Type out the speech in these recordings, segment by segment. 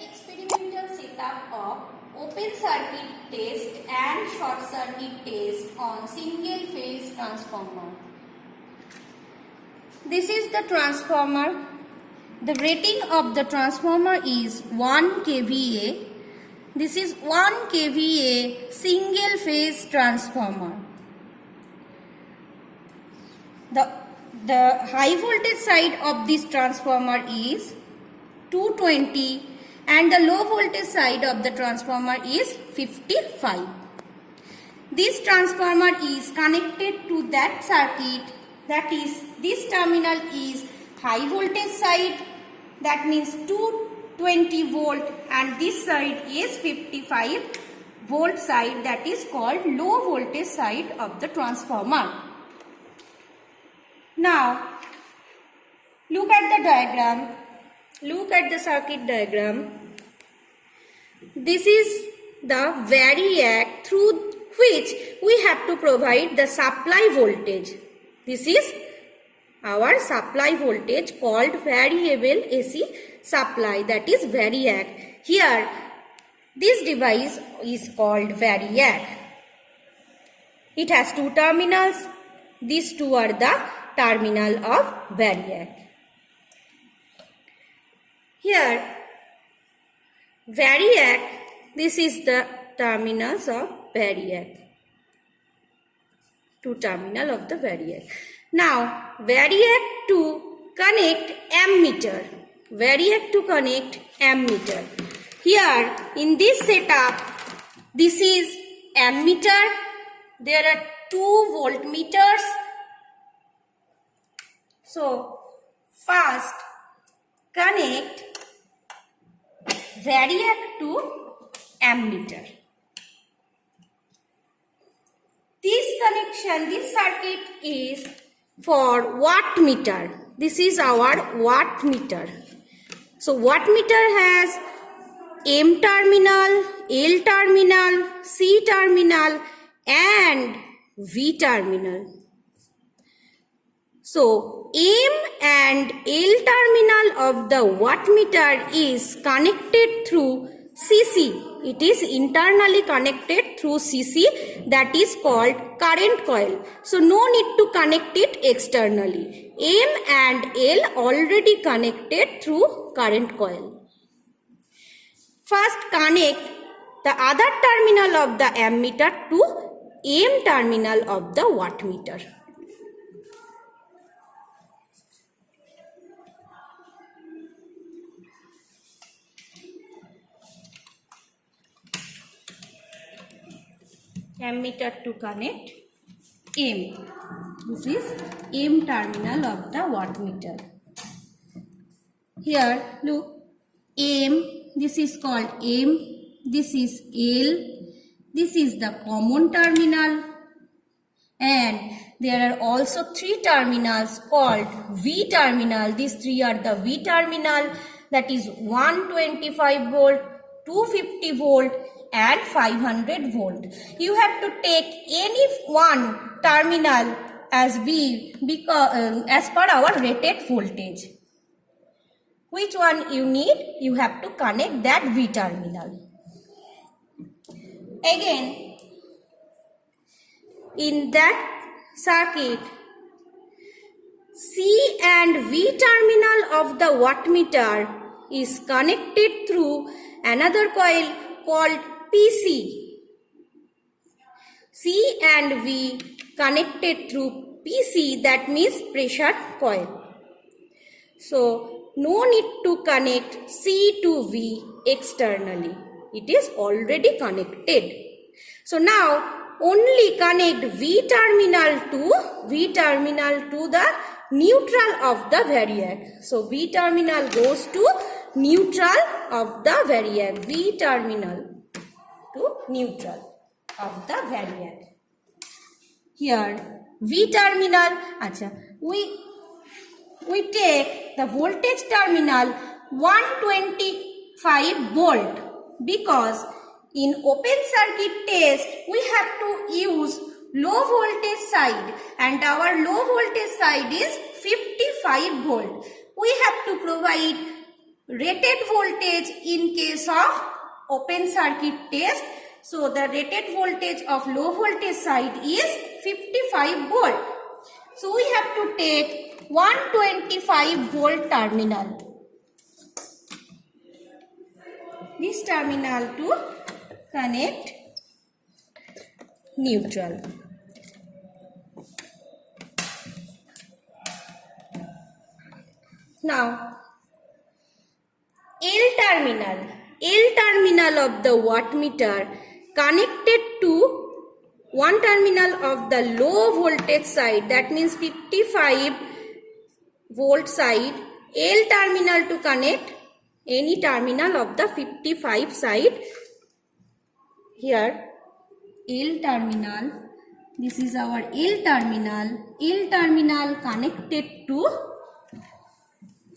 experimental setup of open circuit test and short circuit test on single phase transformer. This is the transformer. The rating of the transformer is 1 kVA. This is 1 kVA single phase transformer. The high voltage side of this transformer is 220 and the low voltage side of the transformer is 55. This transformer is connected to that circuit, that is, this terminal is high voltage side, that means 220 volt, and this side is 55 volt side, that is called low voltage side of the transformer. Now, look at the diagram. Look at the circuit diagram. This is the variac through which we have to provide the supply voltage. This is our supply voltage called variable AC supply, that is variac. Here, this device is called variac. It has two terminals. These two are the terminal of variac. Here, variac, this is the terminals of variac. Two terminal of the variac. Now, variac to connect ammeter. Variac to connect ammeter. Here, in this setup, this is ammeter. There are 2 voltmeters. So, first connect variac to ammeter. This connection, this circuit is for wattmeter. This is our wattmeter. So, wattmeter has M terminal, L terminal, C terminal and V terminal. So, M and L terminal of the wattmeter is connected through CC. It is internally connected through CC, that is called current coil. So, no need to connect it externally. M and L already connected through current coil. First connect the other terminal of the ammeter to M terminal of the wattmeter. Ammeter to connect M. This is M terminal of the wattmeter. Here, look, M, this is called M, this is L, this is the common terminal, and there are also 3 terminals called V terminal. These 3 are the V terminal, that is 125 volt, 250 volt and 500 volt. You have to take any one terminal as V because as per our rated voltage. Which one you need? You have to connect that V terminal. Again, in that circuit, C and V terminal of the wattmeter is connected through another coil called PC. C and V connected through PC, that means pressure coil. So, no need to connect C to V externally. It is already connected. So, now only connect V terminal to the neutral of the variac. So, V terminal goes to neutral of the variac. V terminal to neutral of the variac. Here, V terminal, we take the voltage terminal 125 volt because in open circuit test we have to use low voltage side and our low voltage side is 55 volt. We have to provide rated voltage in case of open circuit test. So the rated voltage of low voltage side is 55 volt. So we have to take 125 volt terminal. This terminal to connect neutral. Now L terminal of the wattmeter connected to one terminal of the low voltage side, that means 55 volt side. L terminal to connect any terminal of the 55 side. Here L terminal, this is our L terminal connected to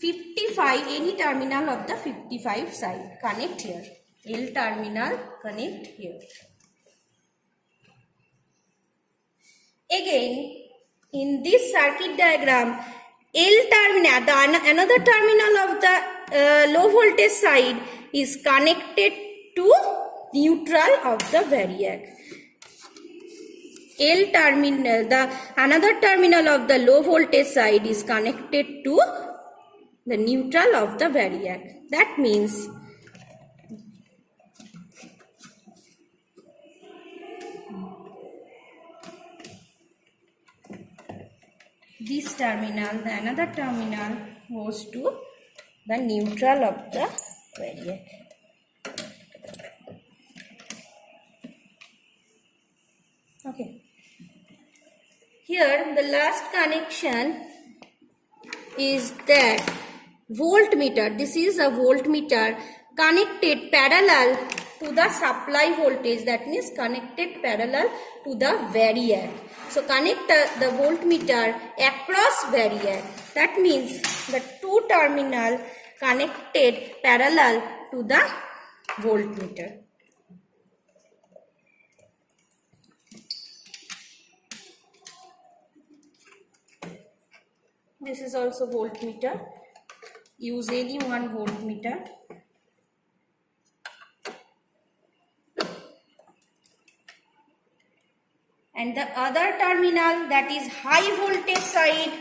55, any terminal of the 55 side, connect here. L terminal connect here. Again, in this circuit diagram, L terminal, another terminal of the low voltage side is connected to neutral of the variac. L terminal, another terminal of the low voltage side is connected to the neutral of the variac. That means this terminal, the another terminal goes to the neutral of the variac. Okay. Here the last connection is that voltmeter. This is a voltmeter connected parallel to the supply voltage, that means connected parallel to the variac. So connect the voltmeter across variac. That means the two terminal connected parallel to the voltmeter. This is also voltmeter. Use any one voltmeter. And the other terminal, that is high voltage side.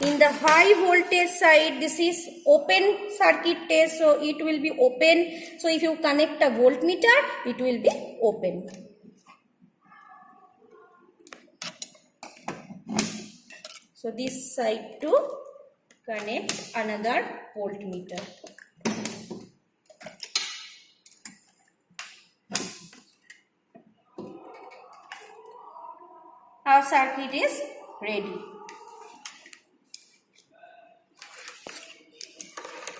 In the high voltage side, this is open circuit test, so it will be open. So if you connect a voltmeter, it will be open. So this side to connect another voltmeter. Our circuit is ready.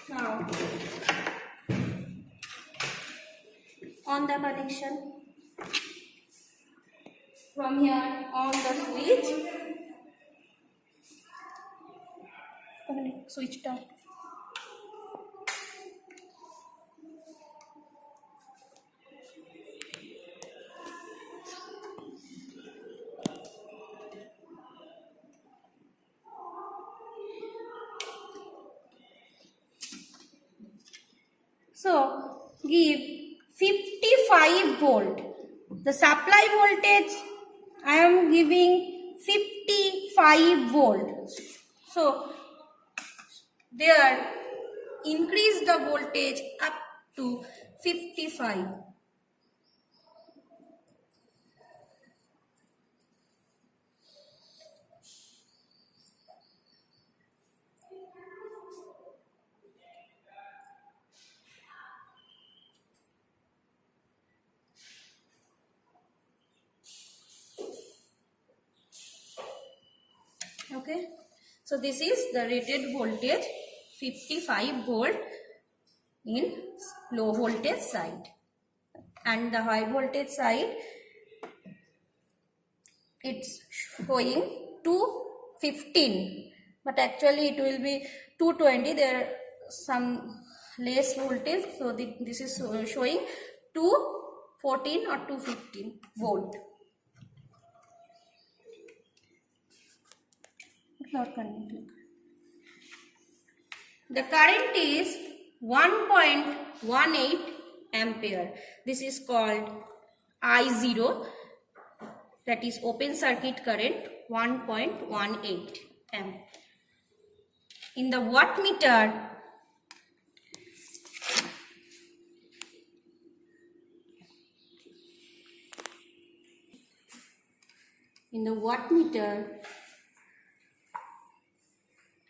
Now on the connection, from here on the switch. Switch down. So give 55 volt. The supply voltage I am giving 55 volt. So there increase the voltage up to 55. Okay, so this is the rated voltage 55 volt in low voltage side, and the high voltage side it's showing 215, but actually it will be 220. There are some less voltage, so this is showing 214 or 215 volt. The current is 1.18 ampere. This is called I0, that is open circuit current, 1.18 amp. In the wattmeter,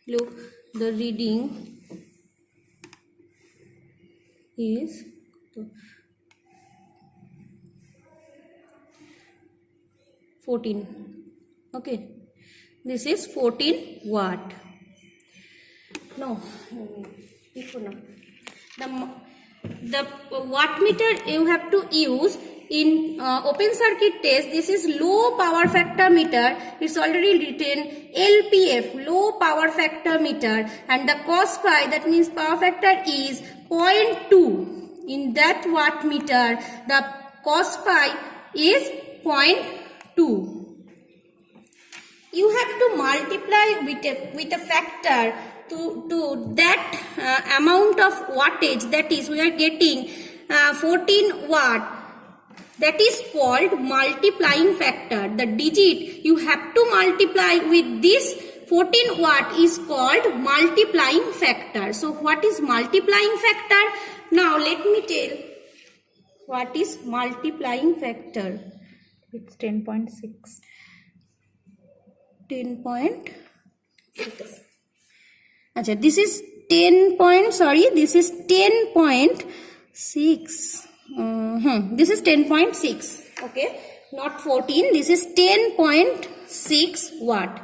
look, the reading is 14. Okay, this is 14 watt. No, the wattmeter you have to use in open circuit test. This is low power factor meter. It's already written LPF, low power factor meter, and the cos phi, that means power factor, is 0.2. In that wattmeter, the cos phi is 0.2. You have to multiply with a factor to that amount of wattage, that is we are getting 14 watt. That is called multiplying factor. The digit you have to multiply with this 14 watt is called multiplying factor. So what is multiplying factor? Now let me tell what is multiplying factor. It's 10.6. 10.6. Achha, this is 10.6. This is 10.6. Okay, not 14. This is 10.6 watt.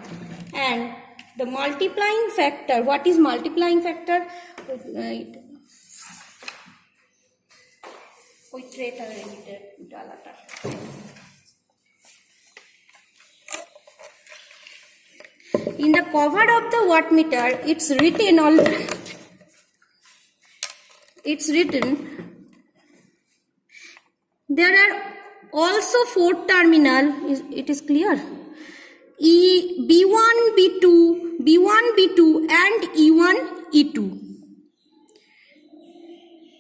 And the multiplying factor, what is multiplying factor? In the cover of the wattmeter, it's written there are also 4 terminal. It is clear? B1, B2, and E1, E2.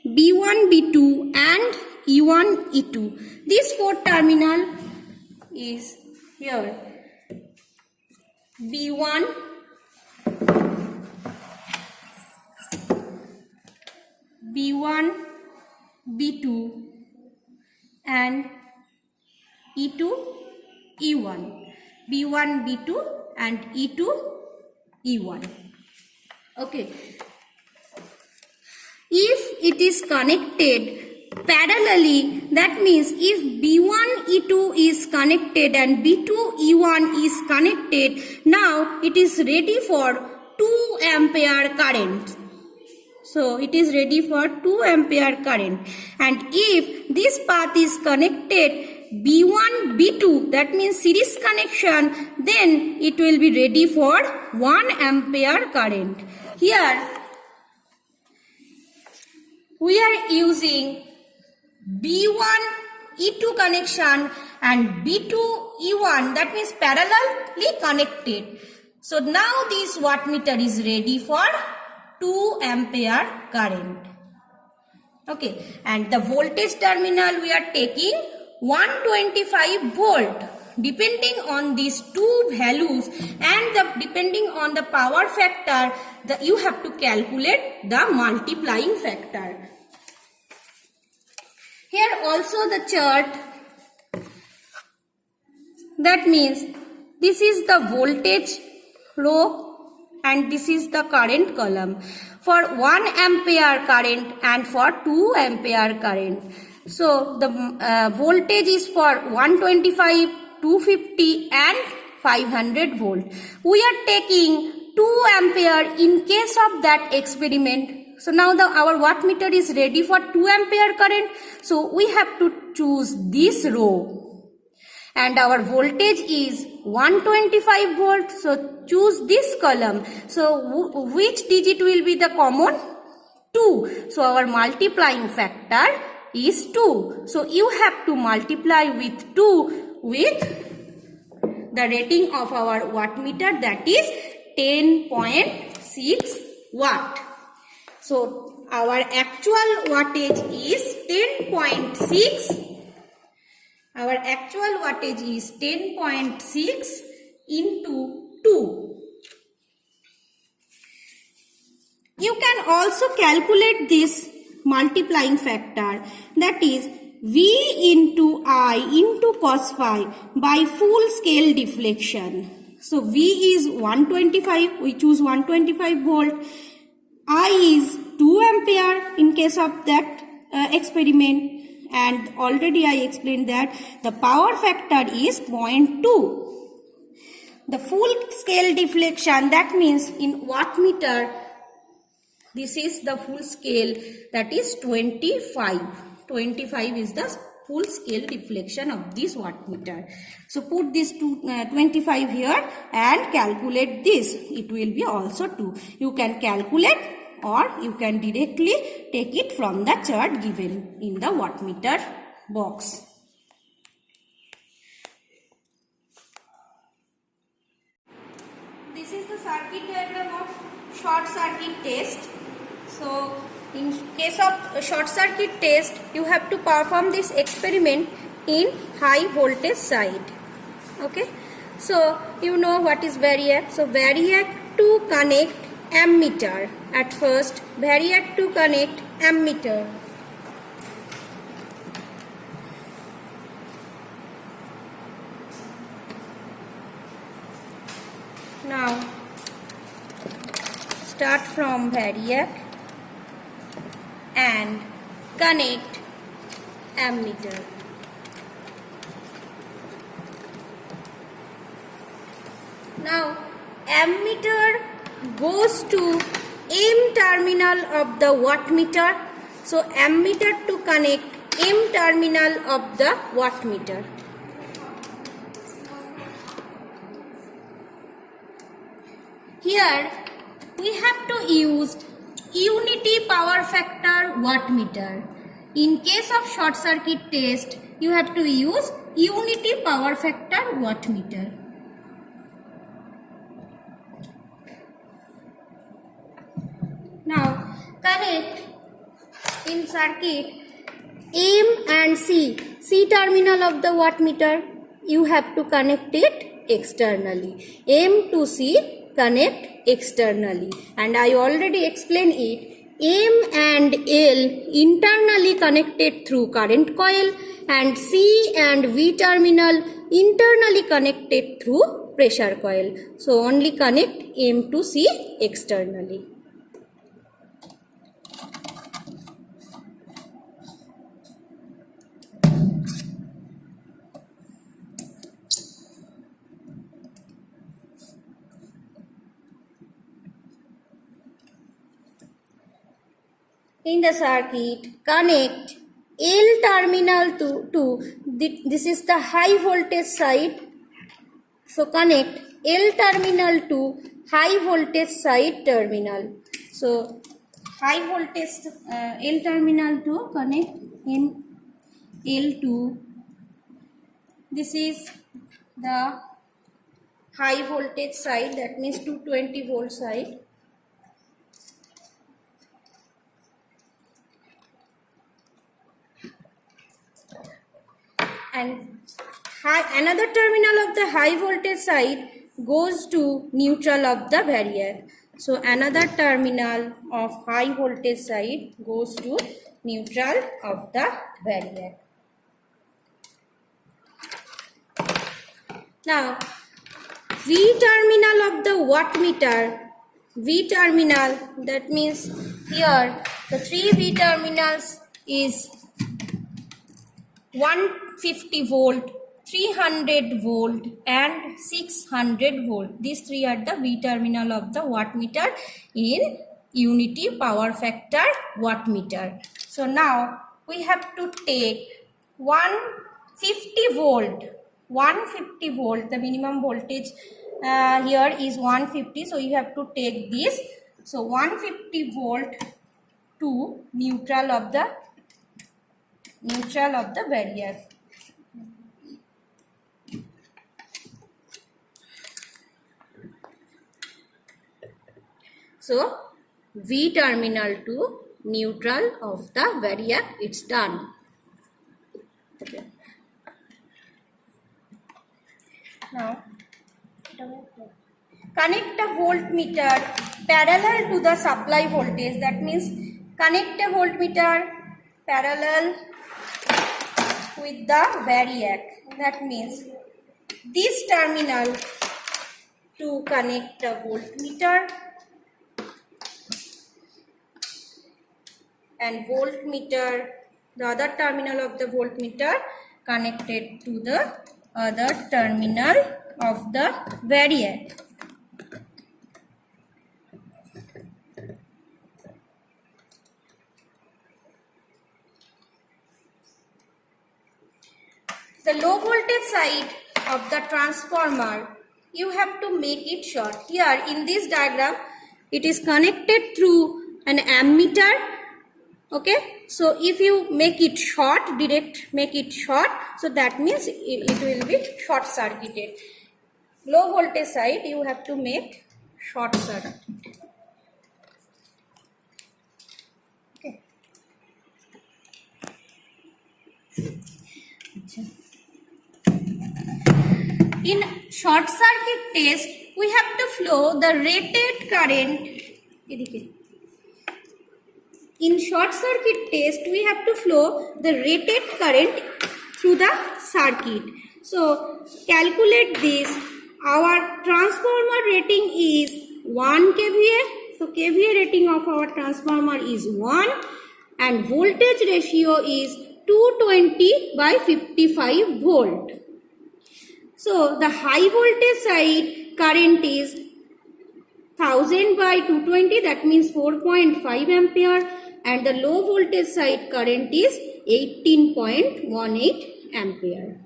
B1, B2, and E1, E2. This 4 terminal is here. B1, B2, and E2, E1. B1, B2, and E2, E1. Okay. If it is connected parallelly, that means if B1, E2 is connected and B2, E1 is connected, now it is ready for 2 ampere current. So it is ready for 2 ampere current. And if this path is connected B1, B2, that means series connection, then it will be ready for 1 ampere current. Here we are using B1, E2 connection and B2, E1, that means parallelly connected. So now this wattmeter is ready for 2 ampere current. Okay, and the voltage terminal we are taking 125 volt. Depending on these 2 values and depending on the power factor, you have to calculate the multiplying factor. Here also the chart, that means this is the voltage row and this is the current column for 1 ampere current and for 2 ampere current. So the voltage is for 125, 250 and 500 volt. We are taking 2 ampere in case of that experiment. So now our wattmeter is ready for 2 ampere current. So we have to choose this row. And our voltage is 125 volt. So choose this column. So which digit will be the common? 2. So our multiplying factor is 2. So you have to multiply with 2 with the rating of our wattmeter, that is 10.6 watt. So our actual wattage is 10.6. Our actual wattage is 10.6 into 2. You can also calculate this multiplying factor, that is V into I into cos phi by full scale deflection. So V is 125, we choose 125 volt. I is 2 ampere in case of that experiment, and already I explained that the power factor is 0.2. The full scale deflection, that means in wattmeter, this is the full scale, that is 25. 25 is the full scale deflection of this wattmeter. So put this to 25 here and calculate this. It will be also 2. You can calculate or you can directly take it from the chart given in the wattmeter box. This is the circuit diagram of short circuit test. So in case of short circuit test, you have to perform this experiment in high voltage side. Okay. So you know what is variac. So variac to connect ammeter. At first, variac to connect ammeter. Now start from variac and connect ammeter. Now ammeter goes to M terminal of the wattmeter. So ammeter to connect M terminal of the wattmeter. Here we have to use unity power factor wattmeter. In case of short circuit test, you have to use unity power factor wattmeter. Now connect in circuit M and C terminal of the wattmeter. You have to connect it externally. M to C connect externally, and I already explained it. M and L internally connected through current coil, and C and V terminal internally connected through pressure coil. So only connect M to C externally. In the circuit, connect L terminal to this is the high voltage side. So connect L terminal to high voltage side terminal. So high voltage L terminal to connect in L2. This is the high voltage side, that means 220 volt side. And another terminal of the high voltage side goes to neutral of the variac. So another terminal of high voltage side goes to neutral of the variac. Now V terminal of the wattmeter, V terminal, that means here the three V terminals is 150 volt, 300 volt and 600 volt. These three are the V terminal of the wattmeter in unity power factor wattmeter. So now we have to take 150 volt. 150 volt, the minimum voltage here is 150. So you have to take this. So 150 volt to neutral of the variac. So V terminal to neutral of the variac. It's done. Okay. Now, connect a voltmeter parallel to the supply voltage. That means connect a voltmeter parallel with the variac. That means this terminal to connect a voltmeter and voltmeter, the other terminal of the voltmeter connected to the other terminal of the variac. The low voltage side of the transformer, you have to make it short. Here in this diagram, it is connected through an ammeter. Okay, so if you make it short, make it short, so that means it will be short circuited. Low voltage side you have to make short circuit. Okay. In short circuit test, we have to flow the rated current. In short circuit test, we have to flow the rated current through the circuit. So, calculate this. Our transformer rating is 1 kVA. So, kVA rating of our transformer is 1 and voltage ratio is 220 by 55 volt. So, the high voltage side current is 1000 by 220, that means 4.5 ampere, and the low voltage side current is 18.18 ampere.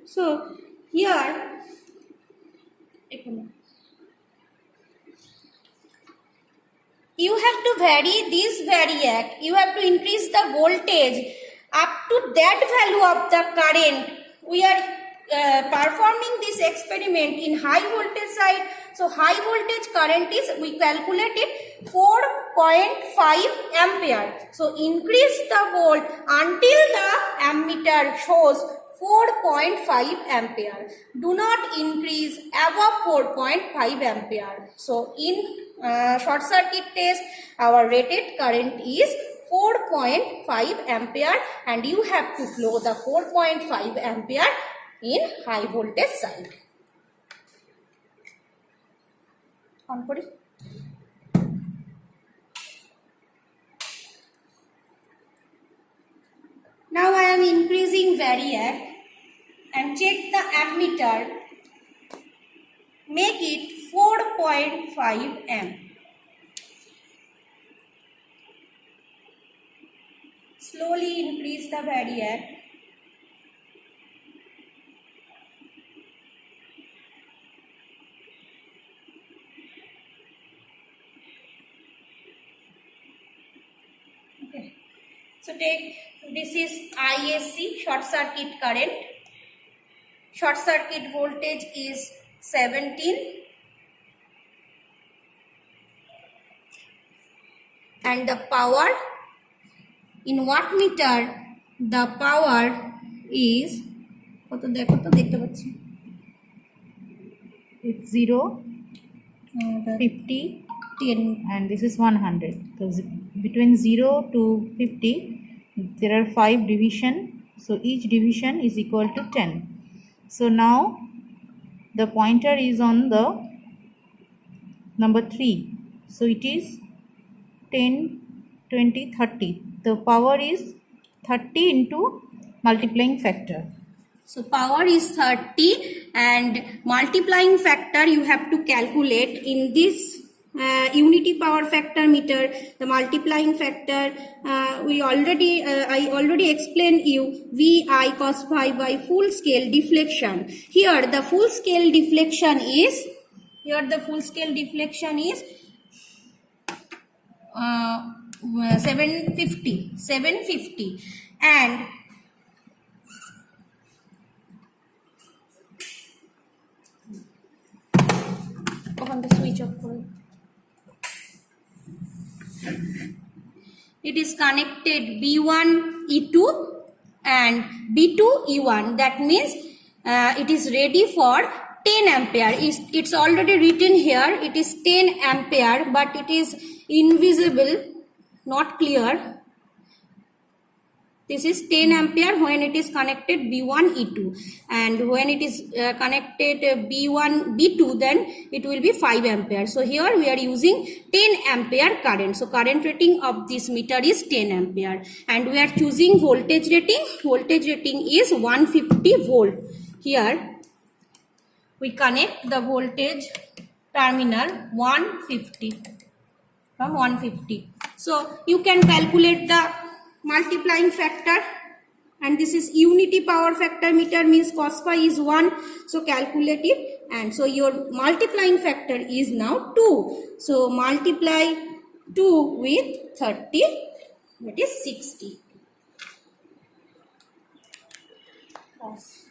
So, here you have to vary this variac, you have to increase the voltage up to that value of the current. We are performing this experiment in high voltage side. So high voltage current is, we calculated 4.5 ampere. So increase the volt until the ammeter shows 4.5 ampere. Do not increase above 4.5 ampere. So in short circuit test, our rated current is 4.5 ampere and you have to flow the 4.5 ampere in high voltage side. On put it. Now I am increasing variac and check the ammeter. Make it 4.5 amp. Slowly increase the variac. So this is ISC, short circuit current. Short circuit voltage is 17 and the power in wattmeter, the power is It's 0, 50, 10. and this is 100. So between 0 to 50, there are 5 division. So each division is equal to 10. So now the pointer is on the number 3. So it is 10, 20, 30. The power is 30 into multiplying factor. So power is 30 and multiplying factor you have to calculate in this unity power factor meter. The multiplying factor I already explained you VI cos phi by full scale deflection. Here the full scale deflection is 750 and the switch off. It is connected B1 E2 and B2 E1. That means it is ready for 10 ampere. It's already written here. It is 10 ampere, but it is invisible, not clear. This is 10 ampere when it is connected B1 E2, and when it is connected B1 B2, then it will be 5 ampere. So here we are using 10 ampere current. So current rating of this meter is 10 ampere, and we are choosing voltage rating. Voltage rating is 150 volt. Here we connect the voltage terminal 150 from 150. So you can calculate the multiplying factor, and this is unity power factor meter, means cos phi is 1, so calculate it, and so your multiplying factor is now 2. So multiply 2 with 30, that is 60. Yes.